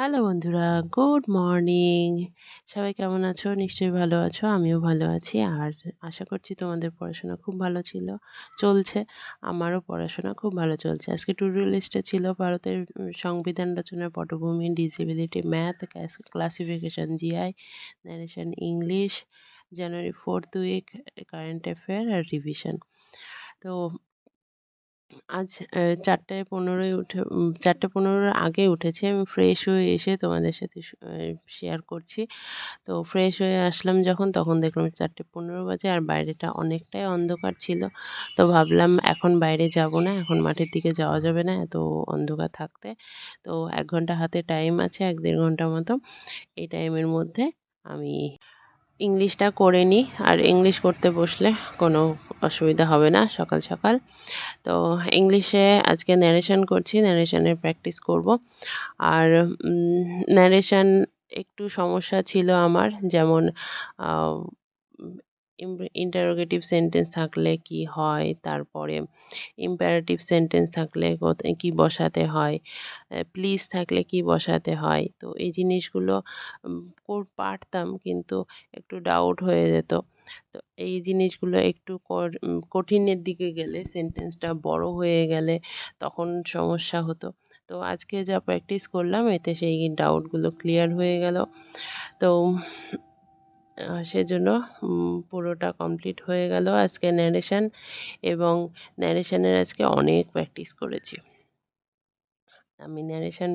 Hello বন্ধুরা, good morning. সবাই কেমন আছো? নিশ্চয়ই ভালো আছো। আমিও ভালো আছি। আর আশা করছি তোমাদের পড়াশোনা খুব ভালো চলছে। আমারও পড়াশোনা খুব ভালো চলছে। আজকে টু ডু লিস্টে ছিল ভারতের সংবিধান রচনা, পটভূমি, disability, math, classification, GI, narration, English, January 4th week, current affair আর রিভিশন। তো আজ 4:15 উঠে 4:15 আগে উঠেছি। আমি ফ্রেশ হয়ে এসে তোমাদের সাথে শেয়ার করছি। তো ফ্রেশ হয়ে আসলাম যখন, তখন দেখলাম 4:15 বাজে আর বাইরেটা অনেকটাই অন্ধকার ছিল। তো ভাবলাম এখন বাইরে যাব না, এখন মাঠের দিকে যাওয়া যাবে না এত অন্ধকার থাকতে। তো 1 ঘন্টা হাতে টাইম আছে, 1-1.5 ঘন্টার মতো। এই টাইমের মধ্যে আমি ইংলিশটা করে নিই। আর ইংলিশ করতে বসলে কোনো অসুবিধা হবে না সকাল সকাল। তো ইংলিশে আজকে ন্যারেশন করছি, ন্যারেশনের প্র্যাকটিস করব। আর ন্যারেশন একটু সমস্যা ছিল আমার, যেমন ইন্টারোগেটিভ সেন্টেন্স থাকলে কি হয়, তারপরে ইম্পারেটিভ সেন্টেন্স থাকলে কি বসাতে হয়, প্লিজ থাকলে কি বসাতে হয়। তো এই জিনিসগুলো পারতাম, কিন্তু একটু ডাউট হয়ে যেত। তো এই জিনিসগুলো একটু কঠিনের দিকে গেলে, সেন্টেন্সটা বড় হয়ে গেলে তখন সমস্যা হতো। তো আজকে যা প্র্যাকটিস করলাম এতে সেই ডাউটগুলো ক্লিয়ার হয়ে গেল। তো সেজন্য পুরোটা কমপ্লিট হয়ে গেল আজকে ন্যারেশন। এবং ন্যারেশনের আজকে অনেক প্র্যাকটিস করেছি। আমি ন্যারেশন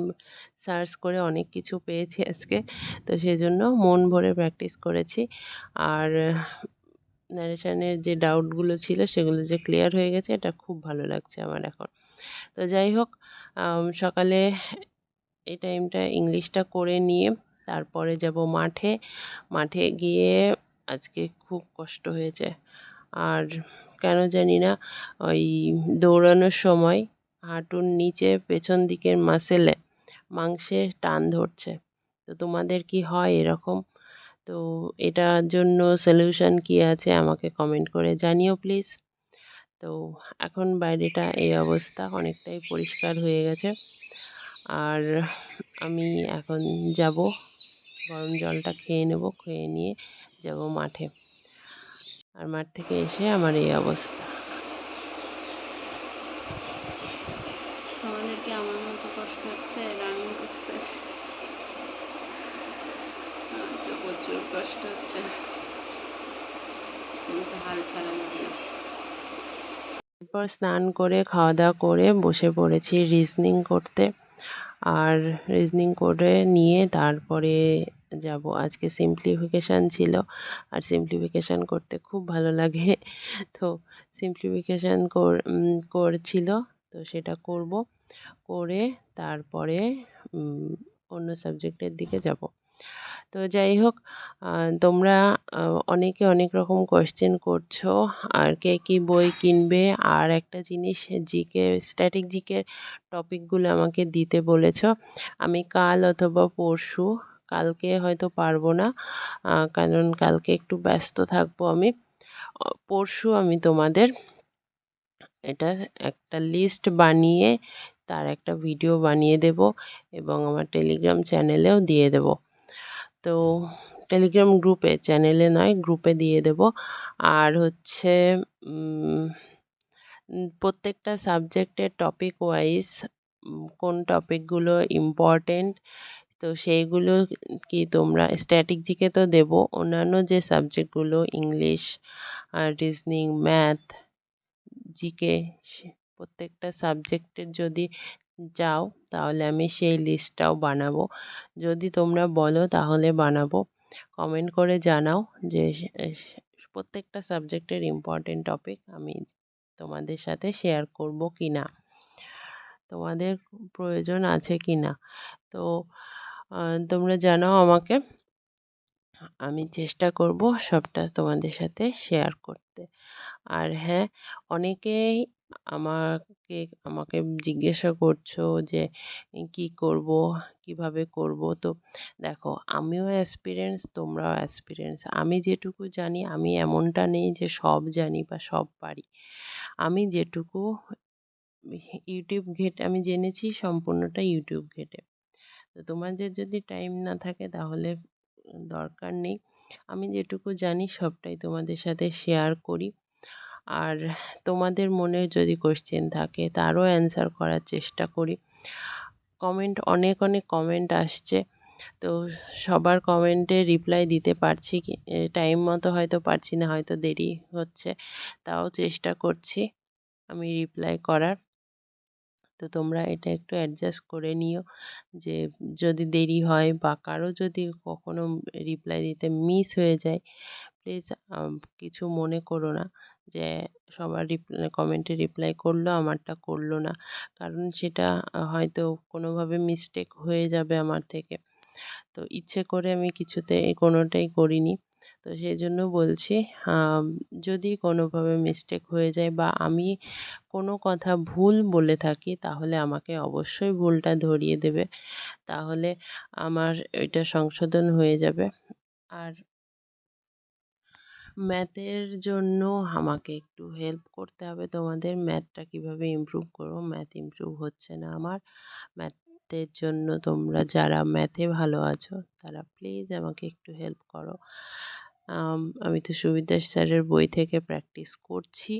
সার্চ করে অনেক কিছু পেয়েছি আজকে। তো সেজন্য মন ভরে প্র্যাকটিস করেছি। আর ন্যারেশনের যে ডাউটগুলো ছিল সেগুলো যে ক্লিয়ার হয়ে গেছে, এটা খুব ভালো লাগছে আমার এখন। তো যাই হোক, সকালে এই টাইমটা ইংলিশটা করে নিয়ে তারপরে যাব মাঠে। মাঠে গিয়ে আজকে খুব কষ্ট হয়েছে। আর কেন জানি না, ওই দৌড়ানোর সময় হাঁটুর নিচে পেছন দিকের মাংসের টান ধরছে। তো তোমাদের কি হয় এরকম? তো এটার জন্য সলিউশন কি আছে আমাকে কমেন্ট করে জানিও প্লিজ। তো এখন বাইরেটা এই অবস্থা, অনেকটাই পরিষ্কার হয়ে গেছে। আর আমি এখন যাব, গরম জলটা খেয়ে নেব, খেয়ে নিয়ে যাব মাঠে। আর মাঠ থেকে এসে আমার এই অবস্থা। তোমাদেরকে আমার মতো কষ্ট হচ্ছে রান্না করতে? আমার তো প্রচুর কষ্ট হচ্ছে, কিন্তু হাল ছাড়া যাবে না। এরপর স্নান করে খাওয়া দাওয়া করে বসে পড়েছি রিজনিং করতে। আর রিজনিং করে নিয়ে তারপরে যাব। আজকে সিম্পলিফিকেশান ছিল, আর সিম্পলিফিকেশান করতে খুব ভালো লাগে। তো সিম্পলিফিকেশান করছিল, তো সেটা করব। করে তারপরে অন্য সাবজেক্টের দিকে যাব। তো যাই হোক, তোমরা অনেকে অনেক রকম কোয়েশ্চেন করছো, আর কে কী বই কিনবে। আর একটা জিনিস, স্ট্যাটিক জিকের টপিকগুলো আমাকে দিতে বলেছো। আমি কাল অথবা পরশু, কালকে হয়তো পারবো না, কারণ কালকে একটু ব্যস্ত থাকবো আমি। পরশু আমি তোমাদের এটা একটা লিস্ট বানিয়ে তার একটা ভিডিও বানিয়ে দেব, এবং আমার টেলিগ্রাম চ্যানেলেও দিয়ে দেব। তো টেলিগ্রাম গ্রুপে, চ্যানেলে নয়, গ্রুপে দিয়ে দেব। আর হচ্ছে প্রত্যেকটা সাবজেক্টের টপিক ওয়াইজ কোন টপিকগুলো ইম্পর্টেন্ট, তো সেইগুলো কি তোমরা স্ট্যাটিক জিকে তো দেবো, অন্যান্য যে সাবজেক্টগুলো ইংলিশ আর রিজনিং, ম্যাথ, জিকে, প্রত্যেকটা সাবজেক্টের যদি যাও তাহলে আমি সেই লিস্টটাও বানাবো। যদি তোমরা বলো তাহলে বানাবো। কমেন্ট করে জানাও যে প্রত্যেকটা সাবজেক্টের ইম্পর্টেন্ট টপিক আমি তোমাদের সাথে শেয়ার করব কি না, তোমাদের প্রয়োজন আছে কি না। তো তোমরা জানাও আমাকে, আমি চেষ্টা করব সবটা তোমাদের সাথে শেয়ার করতে। আর হ্যাঁ, অনেকেই আমাকে আমাকে জিজ্ঞাসা করছো যে কি করব, কিভাবে করব। তো দেখো, আমিও অ্যাসপিরেন্টস, তোমরাও অ্যাসপিরেন্টস। আমি যেটুকু জানি, আমি এমনটা নেই যে সব জানি বা সব পারি। আমি যেটুকু ইউটিউব ঘেটে আমি জেনেছি, সম্পূর্ণটা ইউটিউব ঘেটে। তো তোমাদের যদি টাইম না থাকে তাহলে দরকার নেই। আমি যেটুকু জানি সবটাই তোমাদের সাথে শেয়ার করি। আর তোমাদের মনে যদি কোশ্চেন থাকে তারও অ্যান্সার করার চেষ্টা করি। কমেন্ট অনেক অনেক কমেন্ট আসছে, তো সবার কমেন্টে রিপ্লাই দিতে পারছি কি টাইম মতো হয়তো পারছি না, হয়তো দেরি হচ্ছে, তাও চেষ্টা করছি আমি রিপ্লাই করার। তো তোমরা এটা একটু অ্যাডজাস্ট করে নিও যে যদি দেরি হয় বা কারো যদি কখনো রিপ্লাই দিতে মিস হয়ে যায়, প্লিজ কিছু মনে করো না যে সবার কমেন্টে রিপ্লাই করলো আমারটা করলো না, কারণ সেটা হয়তো কোনোভাবে মিস্টেক হয়ে যাবে আমার থেকে। তো ইচ্ছে করে আমি কিছুতে কোনোটাই করিনি। তো সেই জন্য বলছি, যদি কোনোভাবে মিস্টেক হয়ে যায় বা আমি কোনো কথা ভুল বলে থাকি তাহলে আমাকে অবশ্যই ভুলটা ধরিয়ে দেবে, তাহলে আমার এটা সংশোধন হয়ে যাবে। আর ম্যাথের জন্য আমাকে একটু হেল্প করতে হবে তোমাদের, ম্যাথটা কীভাবে ইমপ্রুভ করবো, ম্যাথ ইমপ্রুভ হচ্ছে না আমার। ম্যাথের জন্য তোমরা যারা ম্যাথে ভালো আছো তারা প্লিজ আমাকে একটু হেল্প করো। আমি তো সুবিদাস স্যারের বই থেকে প্র্যাকটিস করছি,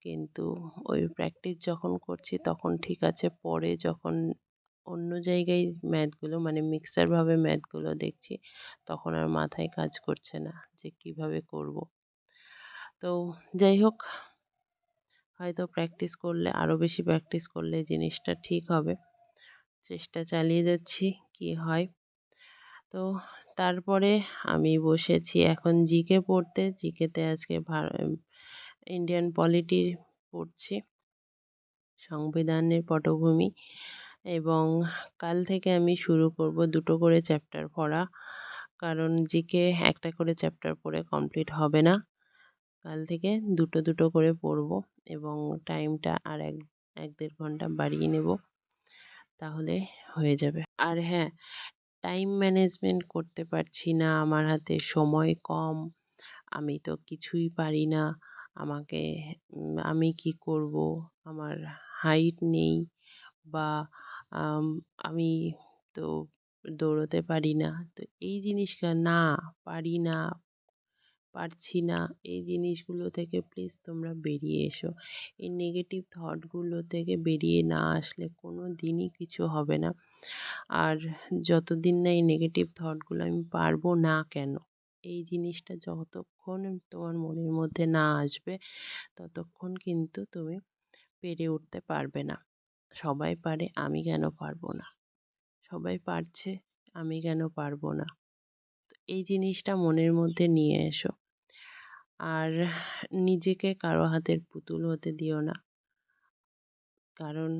কিন্তু ওই প্র্যাকটিস যখন করছি তখন ঠিক আছে, পরে যখন অন্য জায়গায় ম্যাথগুলো মানে মিক্সারভাবে ম্যাথগুলো দেখছি তখন আর মাথায় কাজ করছে না যে কিভাবে করব। তো যাই হোক, হয়তো প্র্যাকটিস করলে আরও বেশি প্র্যাকটিস করলে জিনিসটা ঠিক হবে। চেষ্টা চালিয়ে যাচ্ছি, কি হয়। তো তারপরে আমি বসেছি এখন জিকে পড়তে। জিকেতে আজকে ইন্ডিয়ান পলিটি পড়ছি, সংবিধানের পটভূমি, এবং কাল থেকে আমি শুরু করব দুটো করে চ্যাপ্টার পড়া, কারণ জিকে একটা করে চ্যাপ্টার পড়ে কমপ্লিট হবে না। কাল থেকে দুটো দুটো করে পড়ব এবং টাইমটা আর এক দেড় ঘন্টা বাড়িয়ে নেব, তাহলে হয়ে যাবে। আর হ্যাঁ, টাইম ম্যানেজমেন্ট করতে পারছি না, আমার হাতে সময় কম, আমি তো কিছুই পারি না। আমাকে আমি কি করব, আমার হাইট নেই বা আমি তো দৌড়তে পারি না। তো এই জিনিসটা না পারি না, পারছি না, এই জিনিসগুলো থেকে প্লিজ তোমরা বেরিয়ে এসো। এই নেগেটিভ থটগুলো থেকে বেরিয়ে না আসলে কোনো দিনই কিছু হবে না। আর যতদিন না এই নেগেটিভ থটগুলো আমি পারবো না কেন, এই জিনিসটা যতক্ষণ তোমার মনের মধ্যে না আসবে ততক্ষণ কিন্তু তুমি পেরে উঠতে পারবে না। সবাই পারে, আমি কেন পারবো না, সবাই পারছে, আমি কেন পারবো না। তো এই জিনিসটা মনের মধ্যে নিয়ে এসো। আর নিজেকে কারো হাতের পুতুল হতে দিও না, কারণ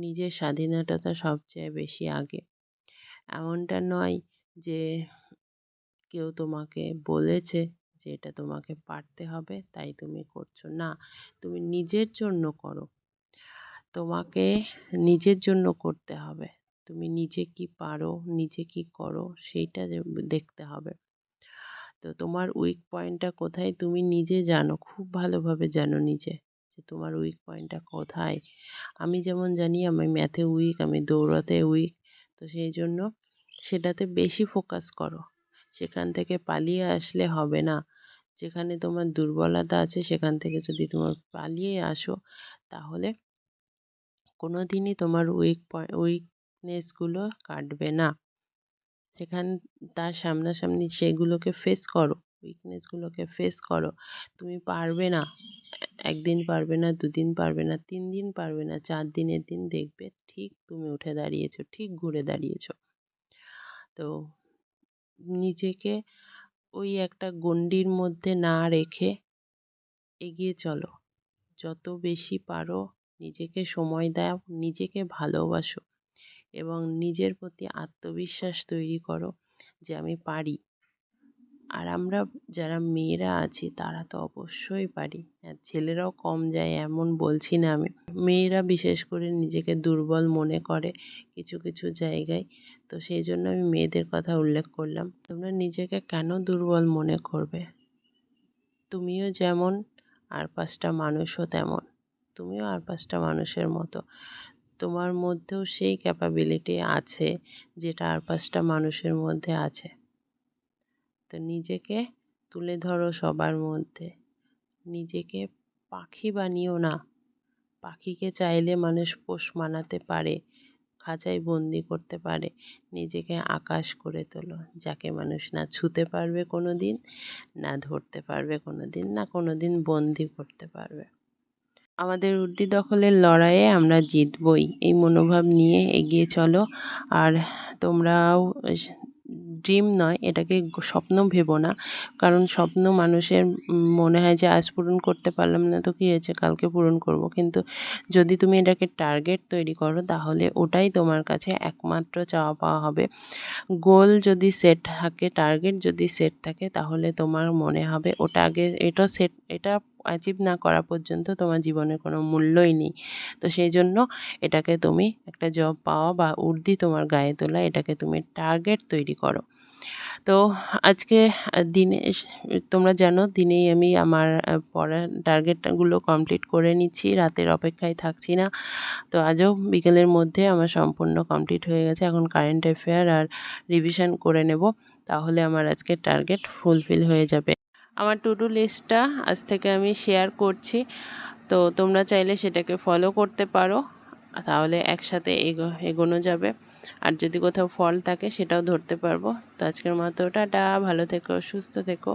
নিজের স্বাধীনতা সবচেয়ে বেশি আগে। এমনটা নয় যে কেউ তোমাকে বলেছে যে এটা তোমাকে পারতে হবে তাই তুমি করছো না, তুমি নিজের জন্য করো, তোমাকে নিজের জন্য করতে হবে। তুমি নিজে কি পারো, নিজে কি করো সেইটা দেখতে হবে। তো তোমার উইক পয়েন্টটা কোথায় তুমি নিজে জানো, খুব ভালোভাবে জানো নিজে যে তোমার উইক পয়েন্টটা কোথায়। আমি যেমন জানি আমি ম্যাথে উইক, আমি দৌড়াতে উইক, তো সেই জন্য সেটাতে বেশি ফোকাস করো। সেখান থেকে পালিয়ে আসলে হবে না। যেখানে তোমার দুর্বলতা আছে সেখান থেকে যদি তোমার পালিয়ে আসো তাহলে কোনো দিনই তোমার উইকনেসগুলো কাটবে না। সেখান তার সামনাসামনি সেগুলোকে ফেস করো, উইকনেসগুলোকে ফেস করো। তুমি পারবে না, একদিন পারবে না, দুদিন পারবে না, 3 দিন পারবে না, 4 দিনের দিন দেখবে ঠিক তুমি উঠে দাঁড়িয়েছো, ঠিক ঘুরে দাঁড়িয়েছো। তো নিজেকে ওই একটা গণ্ডির মধ্যে না রেখে এগিয়ে চলো। যত বেশি পারো নিজেকে সময় দাও, নিজেকে ভালোবাসো এবং নিজের প্রতি আত্মবিশ্বাস তৈরি করো যে আমি পারি। আর আমরা যারা মেয়েরা আছি তারা তো অবশ্যই পারি, হ্যাঁ ছেলেরাও কম যায় এমন বলছি না আমি। মেয়েরা বিশেষ করে নিজেকে দুর্বল মনে করে কিছু কিছু জায়গায়, তো সেই জন্য আমি মেয়েদের কথা উল্লেখ করলাম। তোমরা নিজেকে কেন দুর্বল মনে করবে? তুমিও যেমন আর 5টা মানুষও তেমন, তুমিও আর 5টা মানুষের মতো। তোমার মধ্যেও সেই ক্যাপাবিলিটি আছে যেটা আর 5টা মানুষের মধ্যে আছে। তো নিজেকে তুলে ধরো সবার মধ্যে। নিজেকে পাখি বানিও না। পাখিকে চাইলে মানুষ পোষ মানাতে পারে, খাঁচায় বন্দি করতে পারে। নিজেকে আকাশ করে তোলো, যাকে মানুষ না ছুঁতে পারবে কোনো দিন, না ধরতে পারবে কোনো দিন, না কোনো দিন বন্দি করতে পারবে। আমাদের ঊর্ধ্বি দখলের লড়াইয়ে আমরা জিতবই, এই মনোভাব নিয়ে এগিয়ে চলো। আর তোমরাও ড্রিম নয়, এটাকে স্বপ্ন ভেবো না। কারণ স্বপ্ন মানুষের মনে হয় যে আজ পূরণ করতে পারলাম না তো কী হয়েছে, কালকে পূরণ করব। কিন্তু যদি তুমি এটাকে টার্গেট তৈরি করো তাহলে ওটাই তোমার কাছে একমাত্র চাওয়া পাওয়া হবে। গোল যদি সেট থাকে, টার্গেট যদি সেট থাকে, তাহলে তোমার মনে হবে ওটা আগে, এটা অ্যাচিভ না করা পর্যন্ত তোমার জীবনের কোনো মূল্যই নেই। তো সেই জন্য এটাকে তুমি একটা জব পাওয়া বা ঊর্ধ্বি তোমার গায়ে তোলা, এটাকে তুমি টার্গেট তৈরি করো। তো আজকে দিনে তোমরা জানো দিনেই আমি আমার পড়ার টার্গেটগুলো কমপ্লিট করে নিচ্ছি, রাতের অপেক্ষায় থাকছি না। তো আজও বিকেলের মধ্যে আমার সম্পূর্ণ কমপ্লিট হয়ে গেছে। এখন কারেন্ট অ্যাফেয়ার আর রিভিশন করে নেব, তাহলে আমার আজকের টার্গেট ফুলফিল হয়ে যাবে। আমার টু ডু লিস্টটা আজ থেকে আমি শেয়ার করছি, তো তোমরা চাইলে সেটাকে ফলো করতে পারো, তাহলে একসাথে এগোনো যাবে। আর যদি কোথাও ফল থাকে সেটাও ধরতে পারবো। তো আজকের মতো টাটা, ভালো থেকো, সুস্থ থেকো।